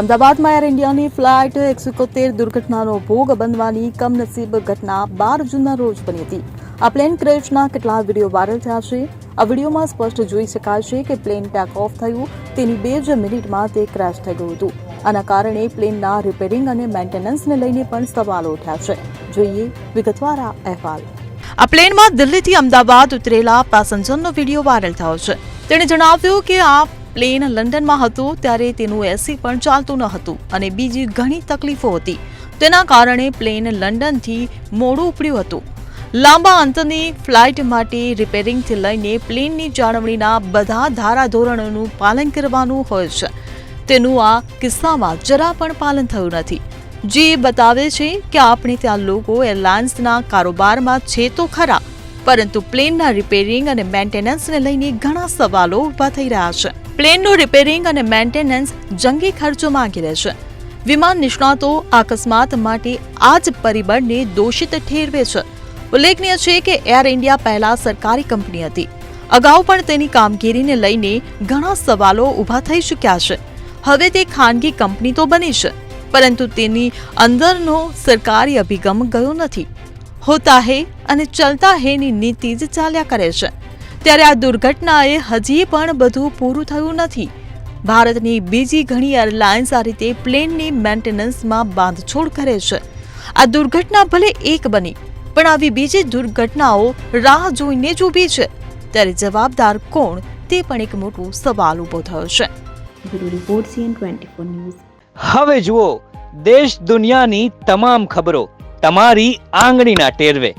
અમદાવાદમાં એર ઇન્ડિયાની ફ્લાઇટ 171 દુર્ઘટનાનો ભોગ બનવાની કમનસીબ ઘટના 12 જૂનના રોજ બની હતી. આ પ્લેન ક્રેશના કેટલાક વિડીયો વાયરલ થયા છે. આ વિડીયોમાં સ્પષ્ટ જોઈ શકાય છે કે પ્લેન ટેક ઓફ થયું તેની 2 જ મિનિટમાં તે ક્રેશ થઈ ગયું હતું. આના કારણે પ્લેનના રિપેરિંગ અને મેન્ટેનન્સને લઈને પણ સવાલો ઉઠ્યા છે. જોઈએ વિગતવાર આ અહેવાલ. આ પ્લેનમાં દિલ્હીથી અમદાવાદ ઉતરેલા પેસેન્જરનો વિડીયો વાયરલ થયો છે. તેણે જણાવ્યું કે આ પ્લેન લંડનમાં હતું ત્યારે તેનું એસી પણ ચાલતું ન હતું અને બીજી ઘણી તકલીફો હતી. તેના કારણે પ્લેન લંડનથી મોડું ઉપડ્યું હતું. લાંબા અંતરની ફ્લાઇટ માટે રિપેરિંગથી લઈને પ્લેનની જાળવણીના બધા ધારાધોરણોનું પાલન કરવાનું હોય છે. તેનું આ કિસ્સામાં જરા પણ પાલન થયું નથી, જે બતાવે છે કે આપણે ત્યાં લોકો એરલાઇન્સના કારોબારમાં છે તો ખરા, પરંતુ પ્લેનના રિપેરિંગ અને મેન્ટેનન્સને લઈને ઘણા સવાલો ઊભા થઈ રહ્યા છે. પ્લેનનું રિપેરિંગ અને મેન્ટેનન્સ જંગી ખર્ચો માંગી રહે છે. વિમાન નિષ્ણાતો અકસ્માત માટે આ જ પરિબળને દોષિત ઠેરવે છે. ઉલ્લેખનીય છે કે એર ઇન્ડિયા પહેલા સરકારી કંપની હતી. અગાઉ પણ તેની કામગીરીને લઈને ઘણા સવાલો ઊભા થઈ ચૂક્યા છે. હવે તે ખાનગી કંપની તો બની છે, પરંતુ તેની અંદરનો સરકારી અભિગમ ગયો નથી. હોતા હે અને ચલતા હેની નીતિ જ ચાલ્યા કરે છે. ત્યારે આ દુર્ઘટનાએ હજી પણ બધું પૂરું થયું નથી. ભારતની બીજી ઘણી એરલાઇન્સ આ રીતે પ્લેનની મેન્ટેનન્સમાં બાંધછોડ કરે છે. આ દુર્ઘટના ભલે એક બની, પણ આવી બીજી દુર્ઘટનાઓ રાહ જોઈને જ ઊભી છે. ત્યારે જવાબદાર કોણ તે પણ એક મોટો સવાલ ઊભો થયો છે. Report CN24 news. હવે જુઓ દેશ દુનિયાની તમામ ખબરો તમારી આંગળીના ટેરવે.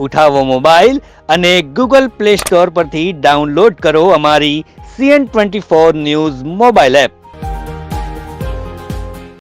ઉઠાવો મોબાઈલ અને Google Play Store પરથી ડાઉનલોડ કરો અમારી CN24 ન્યૂઝ મોબાઈલ એપ.